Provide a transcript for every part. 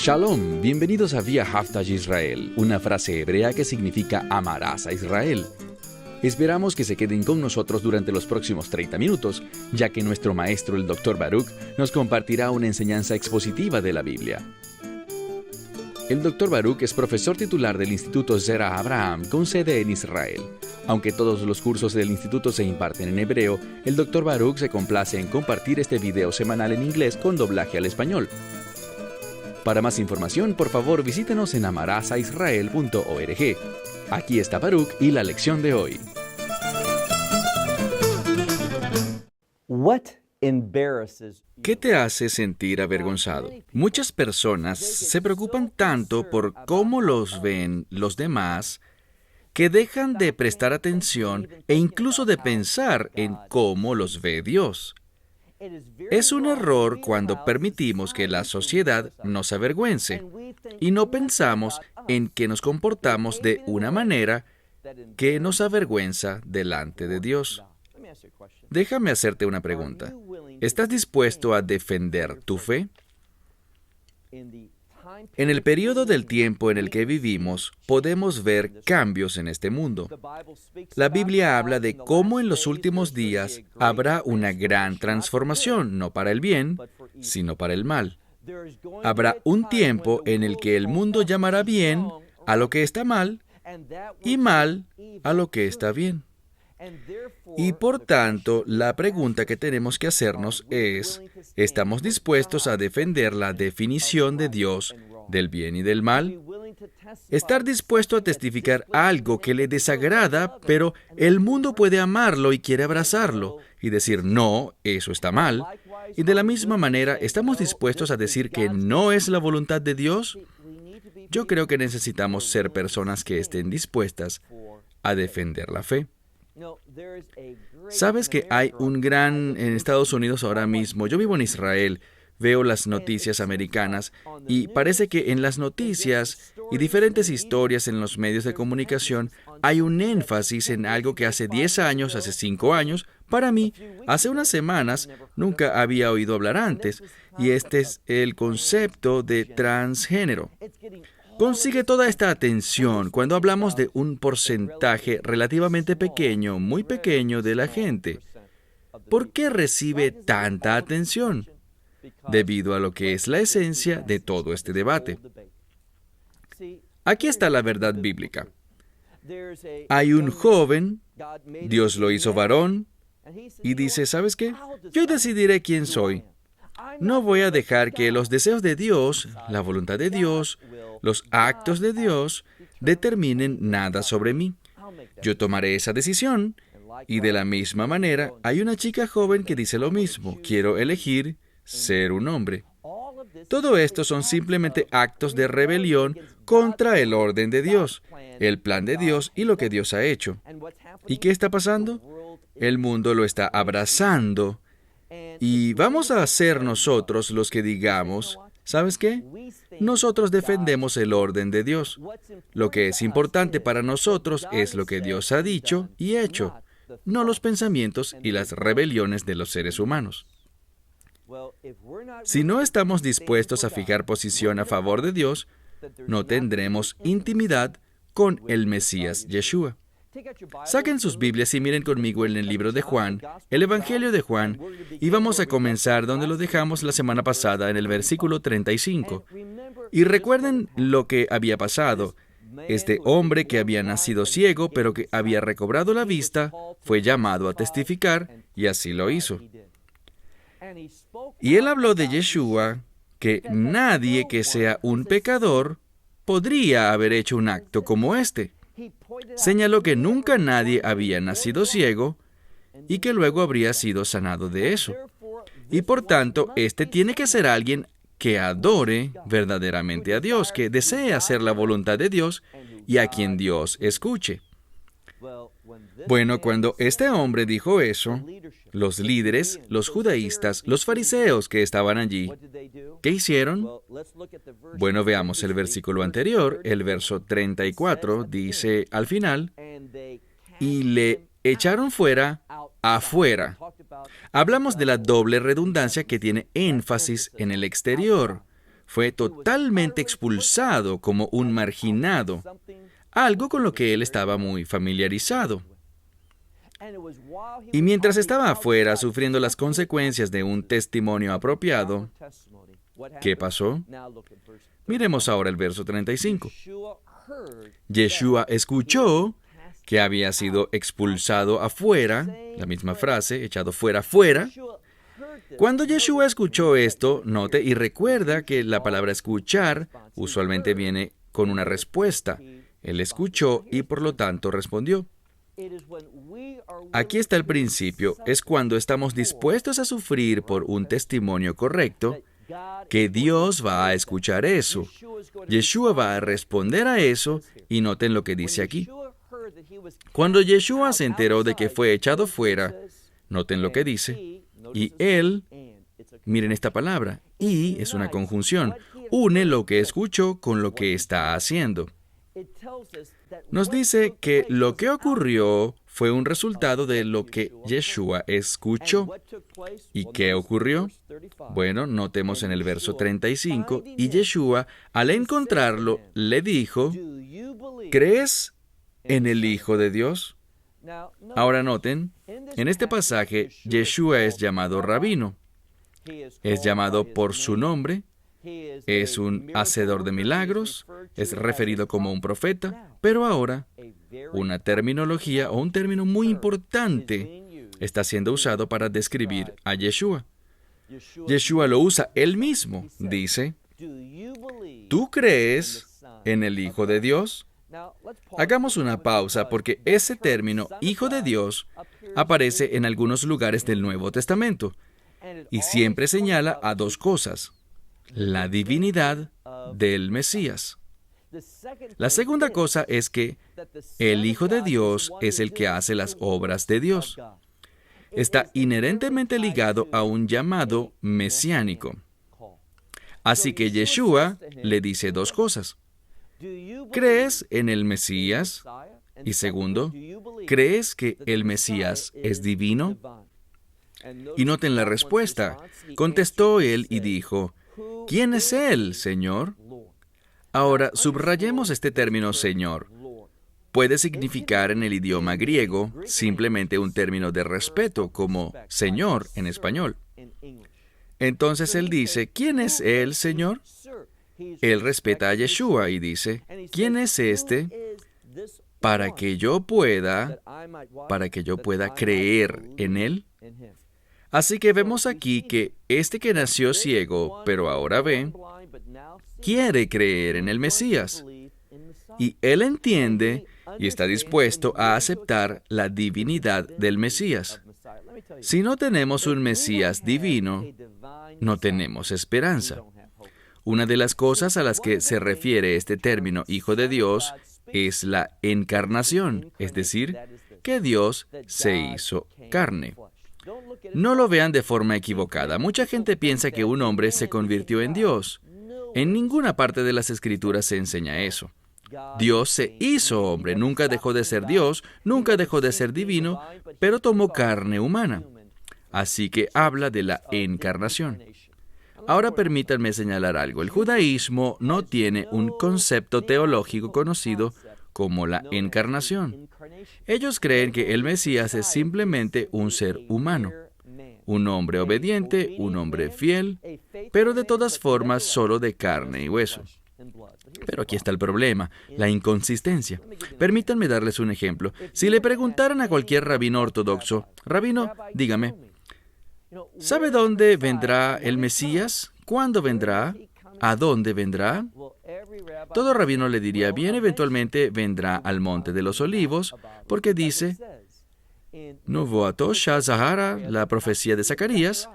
Shalom, bienvenidos a Vía Haftaj Israel, una frase hebrea que significa amarás a Israel. Esperamos que se queden con nosotros durante los próximos 30 minutos, ya que nuestro maestro, el Dr. Baruch, nos compartirá una enseñanza expositiva de la Biblia. El Dr. Baruch es profesor titular del Instituto Zera Abraham, con sede en Israel. Aunque todos los cursos del instituto se imparten en hebreo, el Dr. Baruch se complace en compartir este video semanal en inglés con doblaje al español. Para más información, por favor, visítenos en amarasaisrael.org. Aquí está Baruch y la lección de hoy. ¿Qué te hace sentir avergonzado? Muchas personas se preocupan tanto por cómo los ven los demás que dejan de prestar atención e incluso de pensar en cómo los ve Dios. Es un error cuando permitimos que la sociedad nos avergüence y no pensamos en que nos comportamos de una manera que nos avergüenza delante de Dios. Déjame hacerte una pregunta. ¿Estás dispuesto a defender tu fe? En el periodo del tiempo en el que vivimos, podemos ver cambios en este mundo. La Biblia habla de cómo en los últimos días habrá una gran transformación, no para el bien, sino para el mal. Habrá un tiempo en el que el mundo llamará bien a lo que está mal y mal a lo que está bien. Y por tanto, la pregunta que tenemos que hacernos es, ¿estamos dispuestos a defender la definición de Dios del bien y del mal? Estar dispuesto a testificar algo que le desagrada, pero el mundo puede amarlo y quiere abrazarlo y decir, no, eso está mal. Y de la misma manera, ¿estamos dispuestos a decir que no es la voluntad de Dios? Yo creo que necesitamos ser personas que estén dispuestas a defender la fe. ¿Sabes que hay un gran en Estados Unidos ahora mismo? Yo vivo en Israel, veo las noticias americanas y parece que en las noticias y diferentes historias en los medios de comunicación hay un énfasis en algo que hace 10 años, hace 5 años, para mí, hace unas semanas, nunca había oído hablar antes, y este es el concepto de transgénero. Consigue toda esta atención cuando hablamos de un porcentaje relativamente pequeño, muy pequeño de la gente. ¿Por qué recibe tanta atención? Debido a lo que es la esencia de todo este debate. Aquí está la verdad bíblica. Hay un joven, Dios lo hizo varón, y dice, ¿sabes qué? Yo decidiré quién soy. No voy a dejar que los deseos de Dios, la voluntad de Dios, los actos de Dios, determinen nada sobre mí. Yo tomaré esa decisión, y de la misma manera, hay una chica joven que dice lo mismo. Quiero elegir ser un hombre. Todo esto son simplemente actos de rebelión contra el orden de Dios, el plan de Dios y lo que Dios ha hecho. ¿Y qué está pasando? El mundo lo está abrazando. Y vamos a ser nosotros los que digamos, ¿sabes qué? Nosotros defendemos el orden de Dios. Lo que es importante para nosotros es lo que Dios ha dicho y hecho, no los pensamientos y las rebeliones de los seres humanos. Si no estamos dispuestos a fijar posición a favor de Dios, no tendremos intimidad con el Mesías Yeshua. Saquen sus Biblias y miren conmigo en el libro de Juan, el Evangelio de Juan, y vamos a comenzar donde lo dejamos la semana pasada, en el versículo 35. Y recuerden lo que había pasado. Este hombre que había nacido ciego, pero que había recobrado la vista, fue llamado a testificar, y así lo hizo. Y él habló de Yeshua, que nadie que sea un pecador podría haber hecho un acto como este. Señaló que nunca nadie había nacido ciego y que luego habría sido sanado de eso. Y por tanto, este tiene que ser alguien que adore verdaderamente a Dios, que desee hacer la voluntad de Dios y a quien Dios escuche. Bueno, cuando este hombre dijo eso, los líderes, los judaístas, los fariseos que estaban allí, ¿qué hicieron? Bueno, veamos el versículo anterior, el verso 34, dice al final, y le echaron fuera, afuera. Hablamos de la doble redundancia que tiene énfasis en el exterior. fue totalmente expulsado como un marginado, algo con lo que él estaba muy familiarizado. Y mientras estaba afuera sufriendo las consecuencias de un testimonio apropiado, ¿qué pasó? Miremos ahora el verso 35. Yeshua escuchó que había sido expulsado afuera, la misma frase, echado fuera. Cuando Yeshua escuchó esto, note y recuerda que la palabra escuchar usualmente viene con una respuesta. Él escuchó y por lo tanto respondió. Aquí está el principio, es cuando estamos dispuestos a sufrir por un testimonio correcto, que Dios va a escuchar eso. Yeshua va a responder a eso, y noten lo que dice aquí. Cuando Yeshua se enteró de que fue echado fuera, noten lo que dice, y él, miren esta palabra, y es una conjunción, une lo que escuchó con lo que está haciendo. Nos dice que lo que ocurrió fue un resultado de lo que Yeshua escuchó. ¿Y qué ocurrió? Bueno, notemos en el verso 35, y Yeshua, al encontrarlo, le dijo, ¿crees en el Hijo de Dios? Ahora noten, en este pasaje, Yeshua es llamado rabino. Es llamado por su nombre. Es un hacedor de milagros, es referido como un profeta, pero ahora una terminología o un término muy importante está siendo usado para describir a Yeshua. Yeshua lo usa él mismo, dice, ¿tú crees en el Hijo de Dios? Hagamos una pausa porque ese término, Hijo de Dios, aparece en algunos lugares del Nuevo Testamento y siempre señala a dos cosas. La divinidad del Mesías. La segunda cosa es que el Hijo de Dios es el que hace las obras de Dios. Está inherentemente ligado a un llamado mesiánico. Así que Yeshua le dice dos cosas. ¿Crees en el Mesías? Y segundo, ¿crees que el Mesías es divino? Y noten la respuesta. Contestó él y dijo, ¿quién es él, Señor? Ahora, subrayemos este término Señor. Puede significar en el idioma griego simplemente un término de respeto, como Señor en español. Entonces él dice, ¿quién es él, Señor? Él respeta a Yeshua y dice, ¿quién es este? Para que yo pueda creer en él. Así que vemos aquí que este que nació ciego, pero ahora ve, quiere creer en el Mesías. Y él entiende y está dispuesto a aceptar la divinidad del Mesías. Si no tenemos un Mesías divino, no tenemos esperanza. Una de las cosas a las que se refiere este término Hijo de Dios es la encarnación, es decir, que Dios se hizo carne. No lo vean de forma equivocada. Mucha gente piensa que un hombre se convirtió en Dios. En ninguna parte de las Escrituras se enseña eso. Dios se hizo hombre, nunca dejó de ser Dios, nunca dejó de ser divino, pero tomó carne humana. Así que habla de la encarnación. Ahora permítanme señalar algo. El judaísmo no tiene un concepto teológico conocido como la encarnación. Ellos creen que el Mesías es simplemente un ser humano, un hombre obediente, un hombre fiel, pero de todas formas solo de carne y hueso. Pero aquí está el problema, la inconsistencia. Permítanme darles un ejemplo. Si le preguntaran a cualquier rabino ortodoxo, rabino, dígame, ¿sabe dónde vendrá el Mesías? ¿Cuándo vendrá? ¿A dónde vendrá? Todo rabino le diría, bien, eventualmente vendrá al Monte de los Olivos, porque dice, Nuvoato Shazahara, la profecía de Zacarías,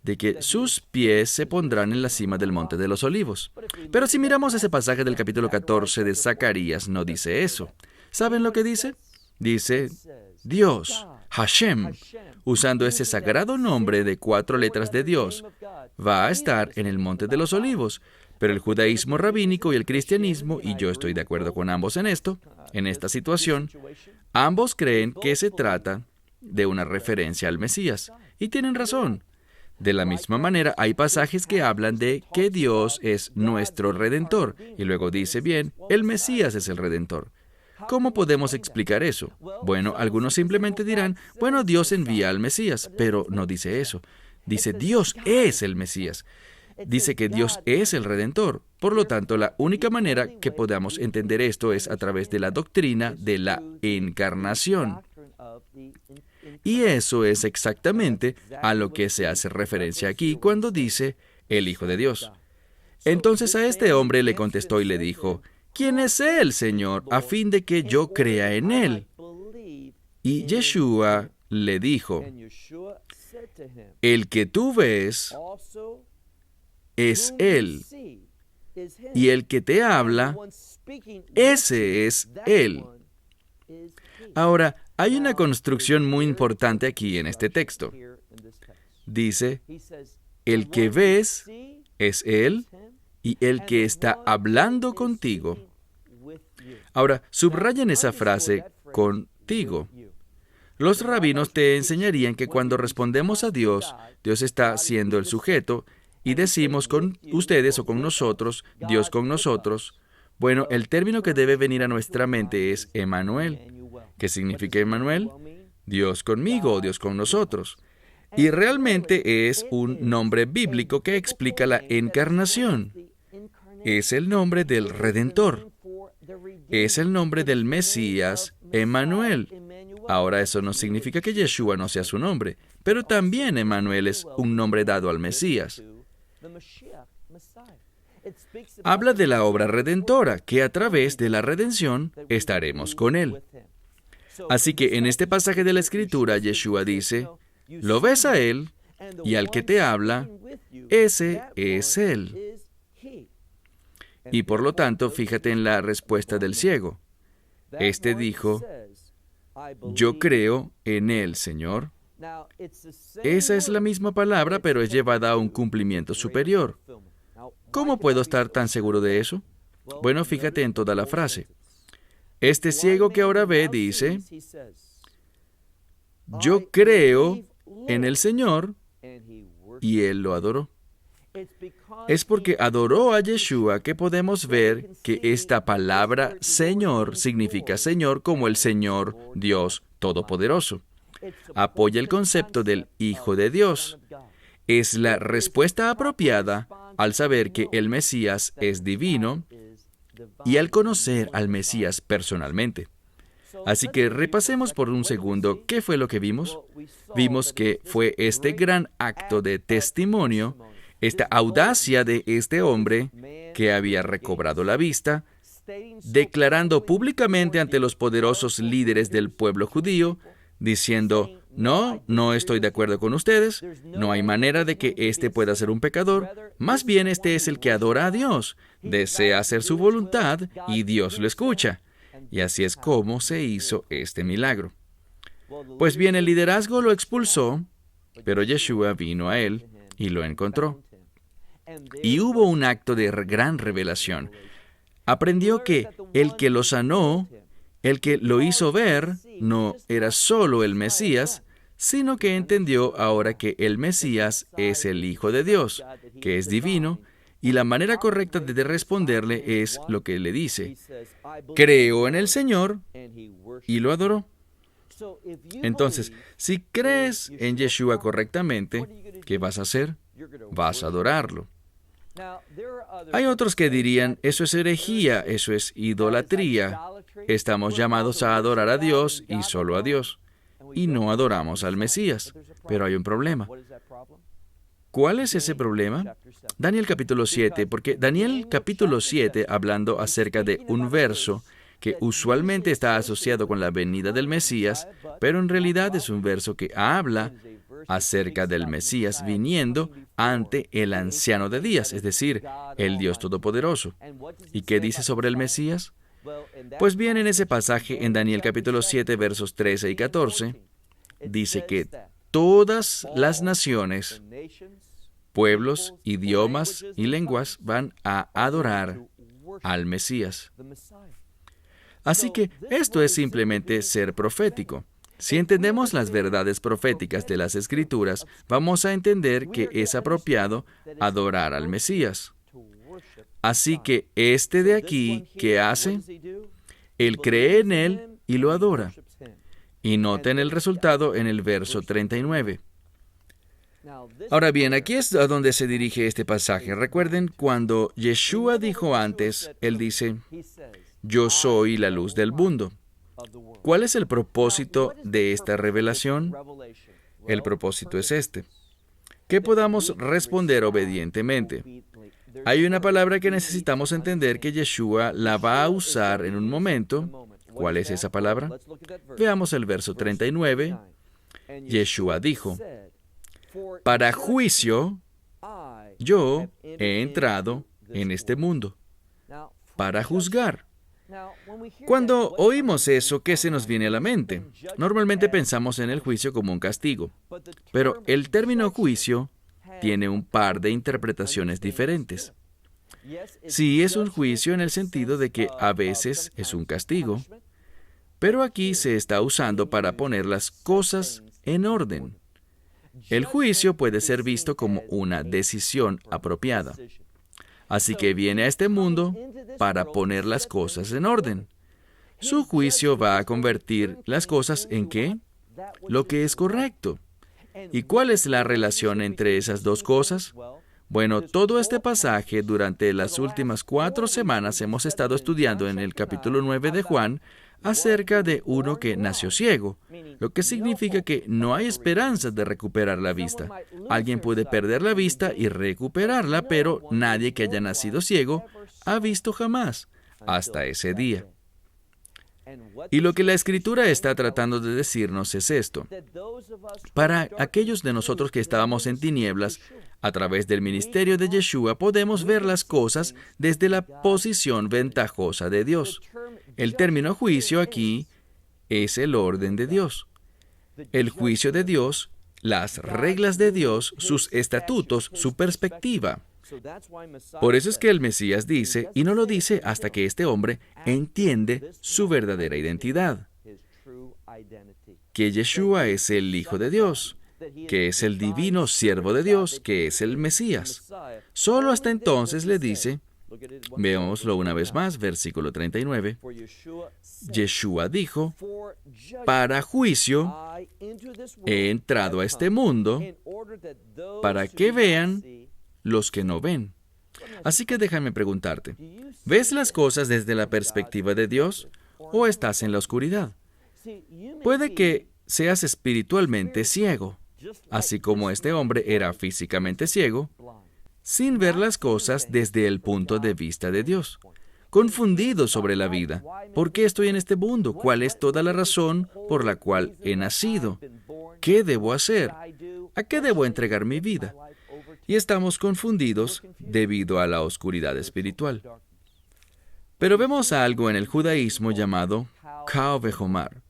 de que sus pies se pondrán en la cima del Monte de los Olivos. Pero si miramos ese pasaje del capítulo 14 de Zacarías, no dice eso. ¿Saben lo que dice? Dice, Dios, Hashem, usando ese sagrado nombre de 4 letras de Dios, va a estar en el Monte de los Olivos. Pero el judaísmo rabínico y el cristianismo, y yo estoy de acuerdo con ambos en esto, en esta situación, ambos creen que se trata de una referencia al Mesías. Y tienen razón. De la misma manera, hay pasajes que hablan de que Dios es nuestro Redentor. Y luego dice, bien, el Mesías es el Redentor. ¿Cómo podemos explicar eso? Bueno, algunos simplemente dirán, bueno, Dios envía al Mesías, pero no dice eso. Dice, Dios es el Mesías. Dice que Dios es el Redentor. Por lo tanto, la única manera que podamos entender esto es a través de la doctrina de la encarnación. Y eso es exactamente a lo que se hace referencia aquí cuando dice el Hijo de Dios. Entonces a este hombre le contestó y le dijo, ¿quién es Él, Señor, a fin de que yo crea en Él? Y Yeshua le dijo, el que tú ves es Él, y el que te habla, ese es Él. Ahora, hay una construcción muy importante aquí en este texto. Dice, el que ves es Él, y el que está hablando contigo. Ahora, subrayen esa frase, contigo. Los rabinos te enseñarían que cuando respondemos a Dios, Dios está siendo el sujeto, y decimos con ustedes o con nosotros, Dios con nosotros. Bueno, el término que debe venir a nuestra mente es Emmanuel. ¿Qué significa Emmanuel? Dios conmigo o Dios con nosotros. Y realmente es un nombre bíblico que explica la encarnación. Es el nombre del Redentor. Es el nombre del Mesías, Emmanuel. Ahora, eso no significa que Yeshua no sea su nombre, pero también Emmanuel es un nombre dado al Mesías. Habla de la obra redentora, que a través de la redención estaremos con Él. Así que en este pasaje de la Escritura, Yeshua dice, lo ves a Él, y al que te habla, ese es Él. Y por lo tanto, fíjate en la respuesta del ciego. Este dijo, yo creo en Él, Señor. Esa es la misma palabra, pero es llevada a un cumplimiento superior. ¿Cómo puedo estar tan seguro de eso? Bueno, fíjate en toda la frase. Este ciego que ahora ve dice, yo creo en el Señor, y él lo adoró. Es porque adoró a Yeshua que podemos ver que esta palabra Señor significa Señor como el Señor Dios Todopoderoso. Apoya el concepto del Hijo de Dios. Es la respuesta apropiada al saber que el Mesías es divino y al conocer al Mesías personalmente. Así que repasemos por un segundo qué fue lo que vimos. Vimos que fue este gran acto de testimonio, esta audacia de este hombre que había recobrado la vista, declarando públicamente ante los poderosos líderes del pueblo judío, diciendo, no estoy de acuerdo con ustedes, no hay manera de que éste pueda ser un pecador, más bien este es el que adora a Dios, desea hacer su voluntad y Dios lo escucha. Y así es como se hizo este milagro. Pues bien, el liderazgo lo expulsó, pero Yeshua vino a él y lo encontró. Y hubo un acto de gran revelación. Aprendió que el que lo sanó, el que lo hizo ver, no era solo el Mesías, sino que entendió ahora que el Mesías es el Hijo de Dios, que es divino, y la manera correcta de responderle es lo que le dice. Creo en el Señor y lo adoró. Entonces, si crees en Yeshua correctamente, ¿qué vas a hacer? Vas a adorarlo. Hay otros que dirían, eso es herejía, eso es idolatría. Estamos llamados a adorar a Dios y solo a Dios, y no adoramos al Mesías. Pero hay un problema. ¿Cuál es ese problema? Daniel capítulo 7, porque Daniel capítulo 7, hablando acerca de un verso que usualmente está asociado con la venida del Mesías, pero en realidad es un verso que habla acerca del Mesías viniendo ante el anciano de días, es decir, el Dios Todopoderoso. ¿Y qué dice sobre el Mesías? Pues bien, en ese pasaje, en Daniel capítulo 7, versos 13 y 14, dice que todas las naciones, pueblos, idiomas y lenguas van a adorar al Mesías. Así que esto es simplemente ser profético. Si entendemos las verdades proféticas de las Escrituras, vamos a entender que es apropiado adorar al Mesías. Así que este de aquí, ¿qué hace? Él cree en Él y lo adora. Y noten el resultado en el verso 39. Ahora bien, aquí es a donde se dirige este pasaje. Recuerden, cuando Yeshua dijo antes, Él dice, yo soy la luz del mundo. ¿Cuál es el propósito de esta revelación? El propósito es este: que podamos responder obedientemente. Hay una palabra que necesitamos entender que Yeshua la va a usar en un momento. ¿Cuál es esa palabra? Veamos el verso 39. Yeshua dijo, para juicio yo he entrado en este mundo, para juzgar. Cuando oímos eso, ¿qué se nos viene a la mente? Normalmente pensamos en el juicio como un castigo, pero el término juicio tiene un par de interpretaciones diferentes. Sí, es un juicio en el sentido de que a veces es un castigo, pero aquí se está usando para poner las cosas en orden. El juicio puede ser visto como una decisión apropiada. Así que viene a este mundo para poner las cosas en orden. Su juicio va a convertir las cosas en ¿qué? Lo que es correcto. ¿Y cuál es la relación entre esas dos cosas? Bueno, todo este pasaje durante las últimas 4 semanas hemos estado estudiando en el capítulo 9 de Juan acerca de uno que nació ciego, lo que significa que no hay esperanza de recuperar la vista. Alguien puede perder la vista y recuperarla, pero nadie que haya nacido ciego ha visto jamás hasta ese día. Y lo que la Escritura está tratando de decirnos es esto: para aquellos de nosotros que estábamos en tinieblas, a través del ministerio de Yeshua podemos ver las cosas desde la posición ventajosa de Dios. El término juicio aquí es el orden de Dios. El juicio de Dios, las reglas de Dios, sus estatutos, su perspectiva. Por eso es que el Mesías dice, y no lo dice hasta que este hombre entiende su verdadera identidad, que Yeshua es el Hijo de Dios, que es el divino siervo de Dios, que es el Mesías. Solo hasta entonces le dice, veámoslo una vez más, versículo 39, Yeshua dijo, para juicio he entrado a este mundo para que vean los que no ven. Así que déjame preguntarte, ¿ves las cosas desde la perspectiva de Dios o estás en la oscuridad? Puede que seas espiritualmente ciego, así como este hombre era físicamente ciego, sin ver las cosas desde el punto de vista de Dios. Confundido sobre la vida. ¿Por qué estoy en este mundo? ¿Cuál es toda la razón por la cual he nacido? ¿Qué debo hacer? ¿A qué debo entregar mi vida? Y estamos confundidos debido a la oscuridad espiritual. Pero vemos algo en el judaísmo llamado Kal Vehomar.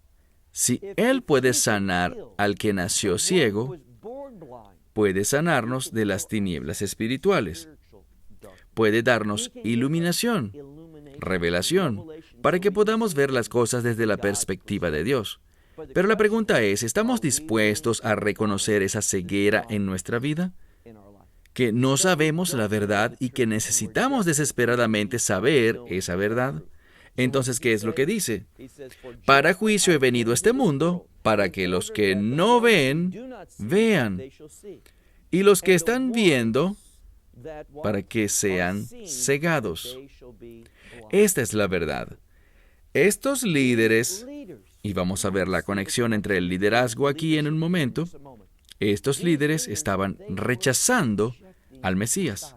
Si Él puede sanar al que nació ciego, puede sanarnos de las tinieblas espirituales. Puede darnos iluminación, revelación, para que podamos ver las cosas desde la perspectiva de Dios. Pero la pregunta es, ¿estamos dispuestos a reconocer esa ceguera en nuestra vida? Que no sabemos la verdad y que necesitamos desesperadamente saber esa verdad. Entonces, ¿qué es lo que dice? Para juicio he venido a este mundo, para que los que no ven, vean. Y los que están viendo, para que sean cegados. Esta es la verdad. Estos líderes, y vamos a ver la conexión entre el liderazgo aquí en un momento, estos líderes estaban rechazando al Mesías.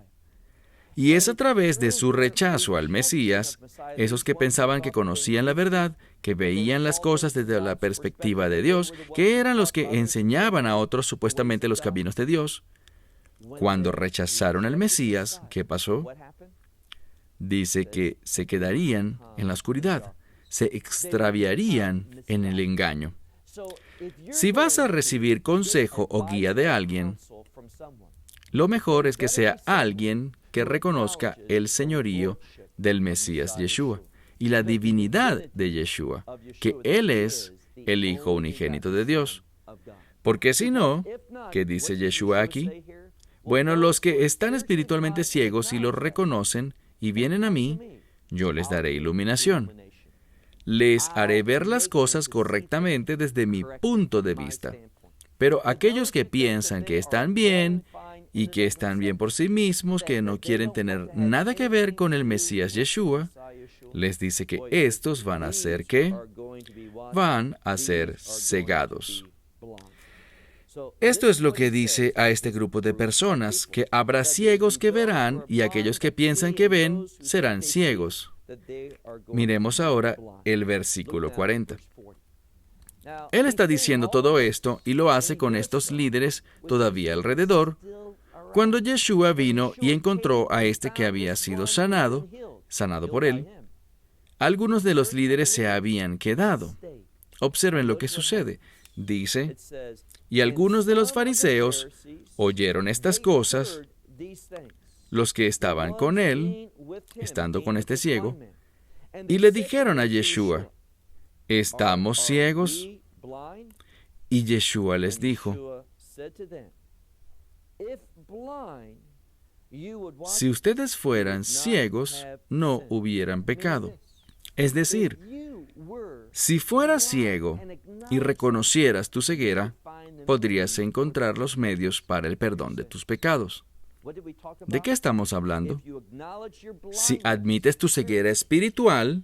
Y es a través de su rechazo al Mesías, esos que pensaban que conocían la verdad, que veían las cosas desde la perspectiva de Dios, que eran los que enseñaban a otros supuestamente los caminos de Dios. Cuando rechazaron al Mesías, ¿qué pasó? Dice que se quedarían en la oscuridad, se extraviarían en el engaño. Si vas a recibir consejo o guía de alguien, lo mejor es que sea alguien que reconozca el señorío del Mesías Yeshua y la divinidad de Yeshua, que Él es el Hijo unigénito de Dios. Porque si no, ¿qué dice Yeshua aquí? Bueno, los que están espiritualmente ciegos y lo reconocen y vienen a mí, yo les daré iluminación. Les haré ver las cosas correctamente desde mi punto de vista. Pero aquellos que piensan que están bien y que están bien por sí mismos, que no quieren tener nada que ver con el Mesías Yeshua, les dice que estos van a ser ¿qué? Van a ser cegados. Esto es lo que dice a este grupo de personas, que habrá ciegos que verán y aquellos que piensan que ven serán ciegos. Miremos ahora el versículo 40. Él está diciendo todo esto y lo hace con estos líderes todavía alrededor, cuando Yeshua vino y encontró a este que había sido sanado por él. Algunos de los líderes se habían quedado. Observen lo que sucede. Dice, y algunos de los fariseos oyeron estas cosas, los que estaban con él, estando con este ciego, y le dijeron a Yeshua, ¿estamos ciegos? Y Yeshua les dijo, si ustedes fueran ciegos, no hubieran pecado. Es decir, si fueras ciego y reconocieras tu ceguera, podrías encontrar los medios para el perdón de tus pecados. ¿De qué estamos hablando? Si admites tu ceguera espiritual,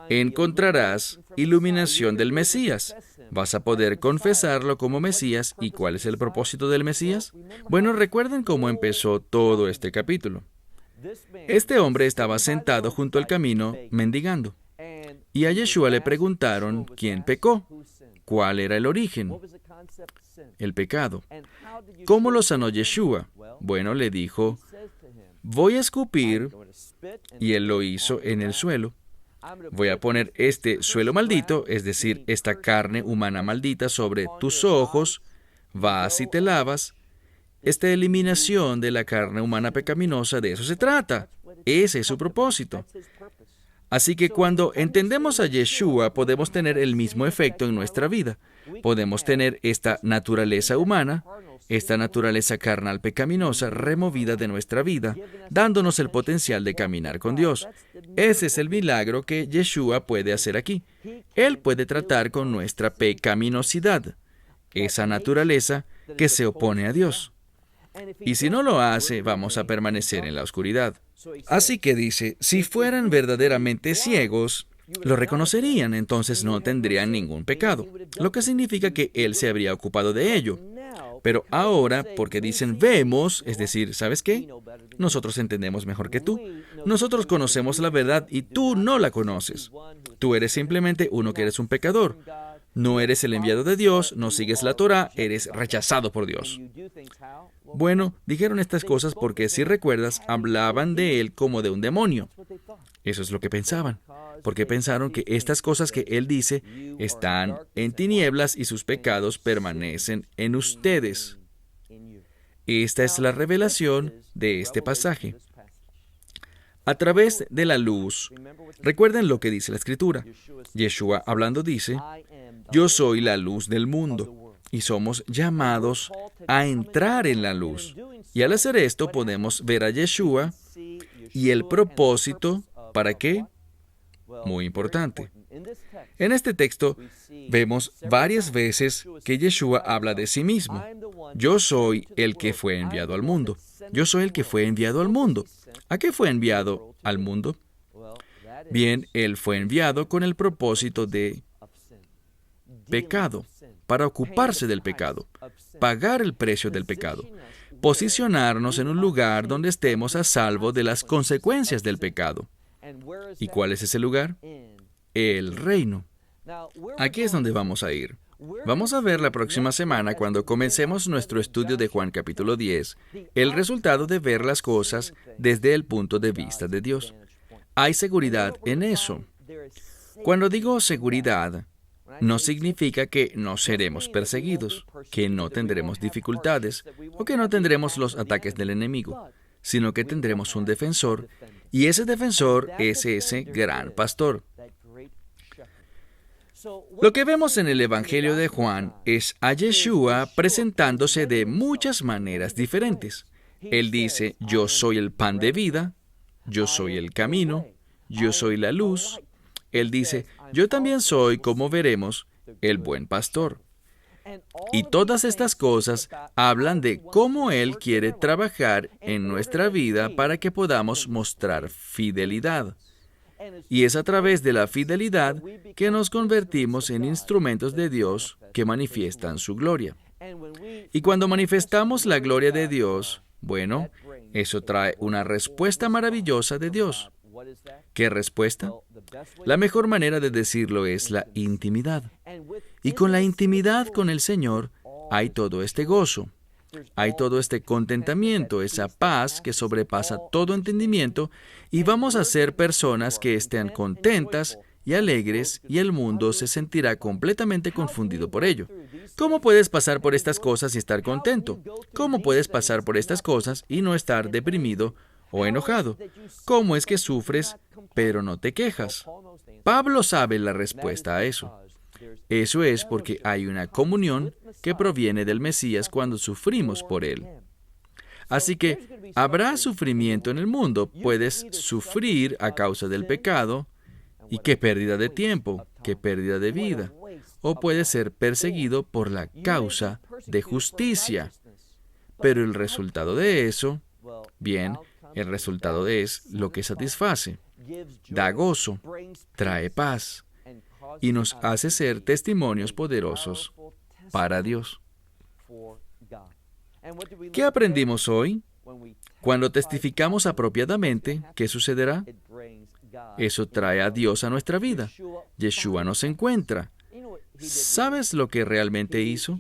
encontrarás iluminación del Mesías. Vas a poder confesarlo como Mesías. ¿Y cuál es el propósito del Mesías? Bueno, recuerden cómo empezó todo este capítulo. Este hombre estaba sentado junto al camino mendigando. Y a Yeshua le preguntaron quién pecó, cuál era el origen, el pecado. ¿Cómo lo sanó Yeshua? Bueno, le dijo, voy a escupir, y él lo hizo en el suelo. Voy a poner este suelo maldito, es decir, esta carne humana maldita sobre tus ojos, vas y te lavas. Esta eliminación de la carne humana pecaminosa, de eso se trata. Ese es su propósito. Así que cuando entendemos a Yeshua, podemos tener el mismo efecto en nuestra vida. Podemos tener esta naturaleza humana, esta naturaleza carnal pecaminosa removida de nuestra vida, dándonos el potencial de caminar con Dios. Ese es el milagro que Yeshua puede hacer aquí. Él puede tratar con nuestra pecaminosidad, esa naturaleza que se opone a Dios. Y si no lo hace, vamos a permanecer en la oscuridad. Así que dice, si fueran verdaderamente ciegos, lo reconocerían, entonces no tendrían ningún pecado, lo que significa que Él se habría ocupado de ello. Pero ahora, porque dicen vemos, es decir, ¿sabes qué? Nosotros entendemos mejor que tú. Nosotros conocemos la verdad y tú no la conoces. Tú eres simplemente uno que eres un pecador. No eres el enviado de Dios, no sigues la Torá, eres rechazado por Dios. Bueno, dijeron estas cosas porque, si recuerdas, hablaban de Él como de un demonio. Eso es lo que pensaban, porque pensaron que estas cosas que Él dice están en tinieblas y sus pecados permanecen en ustedes. Esta es la revelación de este pasaje. A través de la luz, recuerden lo que dice la Escritura. Yeshua hablando dice, yo soy la luz del mundo, y somos llamados a entrar en la luz. Y al hacer esto podemos ver a Yeshua y el propósito, ¿para qué? Muy importante. En este texto vemos varias veces que Yeshua habla de sí mismo. Yo soy el que fue enviado al mundo. Yo soy el que fue enviado al mundo. ¿A qué fue enviado al mundo? Bien, Él fue enviado con el propósito de pecado, para ocuparse del pecado, pagar el precio del pecado, posicionarnos en un lugar donde estemos a salvo de las consecuencias del pecado. ¿Y cuál es ese lugar? El reino. Aquí es donde vamos a ir. Vamos a ver la próxima semana, cuando comencemos nuestro estudio de Juan capítulo 10, el resultado de ver las cosas desde el punto de vista de Dios. Hay seguridad en eso. Cuando digo seguridad, no significa que no seremos perseguidos, que no tendremos dificultades o que no tendremos los ataques del enemigo, sino que tendremos un defensor, y ese defensor es ese gran pastor. Lo que vemos en el Evangelio de Juan es a Yeshua presentándose de muchas maneras diferentes. Él dice, yo soy el pan de vida, yo soy el camino, yo soy la luz. Él dice, yo también soy, como veremos, el buen pastor. Y todas estas cosas hablan de cómo Él quiere trabajar en nuestra vida para que podamos mostrar fidelidad. Y es a través de la fidelidad que nos convertimos en instrumentos de Dios que manifiestan su gloria. Y cuando manifestamos la gloria de Dios, bueno, eso trae una respuesta maravillosa de Dios. ¿Qué respuesta? La mejor manera de decirlo es la intimidad. Y con la intimidad con el Señor hay todo este gozo, hay todo este contentamiento, esa paz que sobrepasa todo entendimiento, y vamos a ser personas que estén contentas y alegres, y el mundo se sentirá completamente confundido por ello. ¿Cómo puedes pasar por estas cosas y estar contento? ¿Cómo puedes pasar por estas cosas y no estar deprimido o enojado? ¿Cómo es que sufres, pero no te quejas? Pablo sabe la respuesta a eso. Eso es porque hay una comunión que proviene del Mesías cuando sufrimos por Él. Así que habrá sufrimiento en el mundo. Puedes sufrir a causa del pecado, y qué pérdida de tiempo, qué pérdida de vida. O puedes ser perseguido por la causa de justicia. Pero el resultado de eso, bien, el resultado es lo que satisface, da gozo, trae paz, y nos hace ser testimonios poderosos para Dios. ¿Qué aprendimos hoy? Cuando testificamos apropiadamente, ¿qué sucederá? Eso trae a Dios a nuestra vida. Yeshua nos encuentra. ¿Sabes lo que realmente hizo?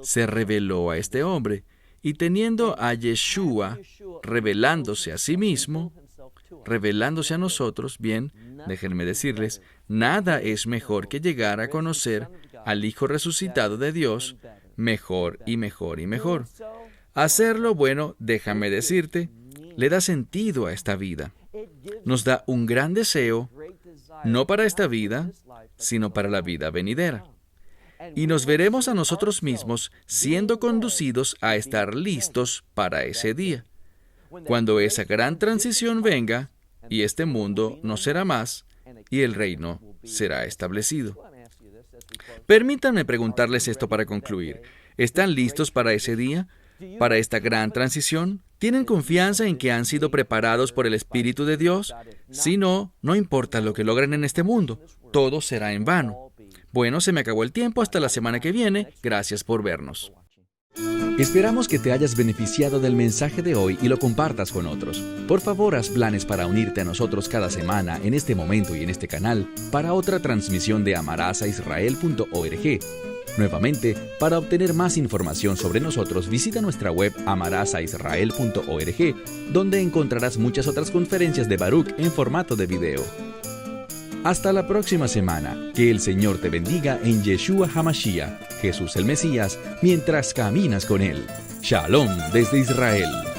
Se reveló a este hombre, y teniendo a Yeshua revelándose a sí mismo, revelándose a nosotros, bien, déjenme decirles, nada es mejor que llegar a conocer al Hijo resucitado de Dios mejor y mejor y mejor. Hacerlo, bueno, déjame decirte, le da sentido a esta vida. Nos da un gran deseo, no para esta vida, sino para la vida venidera. Y nos veremos a nosotros mismos siendo conducidos a estar listos para ese día. Cuando esa gran transición venga, y este mundo no será más, y el reino será establecido. Permítanme preguntarles esto para concluir. ¿Están listos para ese día? ¿Para esta gran transición? ¿Tienen confianza en que han sido preparados por el Espíritu de Dios? Si no, no importa lo que logren en este mundo, todo será en vano. Bueno, se me acabó el tiempo. Hasta la semana que viene. Gracias por vernos. Esperamos que te hayas beneficiado del mensaje de hoy y lo compartas con otros. Por favor, haz planes para unirte a nosotros cada semana en este momento y en este canal para otra transmisión de amarazaisrael.org. Nuevamente, para obtener más información sobre nosotros, visita nuestra web amarazaisrael.org, donde encontrarás muchas otras conferencias de Baruch en formato de video. Hasta la próxima semana. Que el Señor te bendiga en Yeshua HaMashiach, Jesús el Mesías, mientras caminas con Él. Shalom desde Israel.